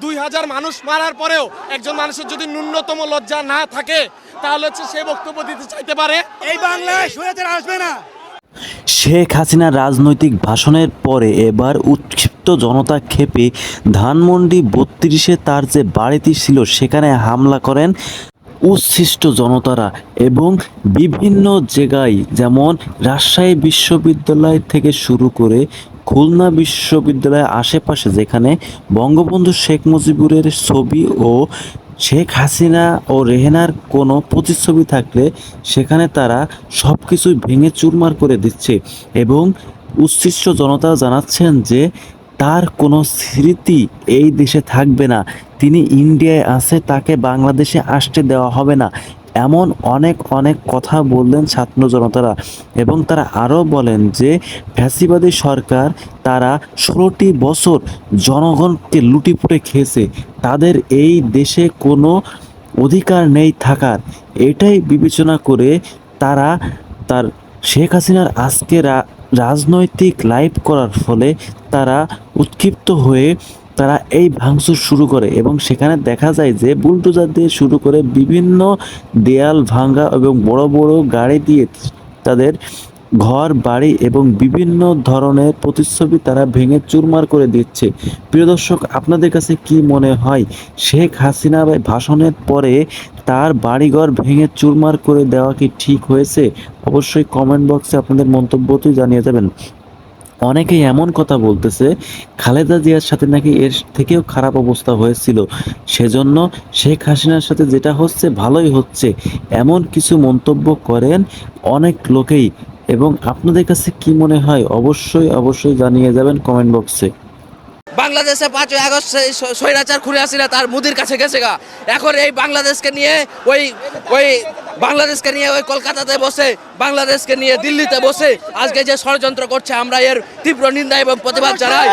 2000 মানুষ মারার পরেও একজন মানুষের যদি ন্যূনতম লজ্জা না থাকে তাহলে হচ্ছে সে বক্তব্য দিতে চাইতে পারে এই বাংলায় স্বৈরাচার আসবে না। শেখ হাসিনার রাজনৈতিক ভাষণের পরে এবার উৎক্ষিপ্ত জনতা ক্ষেপে ধানমন্ডি 32-এ তার যে বাড়িটি ছিল সেখানে হামলা করেন উচ্ছিষ্ট জনতারা এবং বিভিন্ন জায়গায় যেমন রাজশাহী বিশ্ববিদ্যালয় থেকে শুরু করে খুলনা বিশ্ববিদ্যালয়ের আশেপাশে যেখানে বঙ্গবন্ধু শেখ মুজিবুরের ছবি ও শেখ হাসিনা ও রেহেনার কোনো প্রতিচ্ছবি থাকলে সেখানে তারা সব কিছুই ভেঙে চুরমার করে দিচ্ছে এবং উচ্ছিষ্ট জনতা জানাচ্ছেন যে তার কোনো স্মৃতি এই দেশে থাকবে না, তিনি ইন্ডিয়ায় আছে, তাকে বাংলাদেশে আসতে দেওয়া হবে না, এমন অনেক অনেক কথা বললেন ছাত্র জনতারা। এবং তারা আরও বলেন যে ফ্যাসিবাদী সরকার তারা 16টি বছর জনগণকে লুটিপুটে খেয়েছে, তাদের এই দেশে কোনো অধিকার নেই থাকার। এটাই বিবেচনা করে তারা তার শেখ হাসিনার আজকে রাজনৈতিক লাইভ করার ফলে তারা উৎক্ষিপ্ত হয়ে তারা এই ভাঙচুর শুরু করে এবং সেখানে দেখা যায় যে বুলডোজার দিয়ে শুরু করে বিভিন্ন দেয়াল ভাঙা এবং বড় বড় গাড়ি দিয়ে তাদের ঘর বাড়ি এবং বিভিন্ন ধরনের প্রতিচ্ছবি তারা ভেঙে চুরমার করে দিচ্ছে। প্রিয় দর্শক, আপনাদের কাছে কি মনে হয় শেখ হাসিনা ভাষণের পরে তার বাড়িঘর ভেঙে চুরমার করে দেওয়া কি ঠিক হয়েছে? অবশ্যই কমেন্ট বক্সে আপনাদের মন্তব্যটি জানিয়ে যাবেন। অনেকেই এমন কথা বলতেছে খালেদা জিয়ার সাথে নাকি এর থেকেও খারাপ অবস্থা হয়েছিল, সেজন্য শেখ হাসিনার সাথে যেটা হচ্ছে ভালোই হচ্ছে, এমন কিছু মন্তব্য করেন অনেক লোকেই। এবং আপনাদের কাছে কি মনে হয় অবশ্যই অবশ্যই জানিয়ে যাবেন কমেন্ট বক্সে। বাংলাদেশে 5ই আগস্ট স্বৈরাচার খুলে আসিনা তার মুদির কাছে গেছে গা। এখন এই বাংলাদেশকে নিয়ে ওই কলকাতাতে বসে, বাংলাদেশকে নিয়ে দিল্লিতে বসে আজকে যে ষড়যন্ত্র করছে, আমরা এর তীব্র নিন্দা এবং প্রতিবাদ জানাই।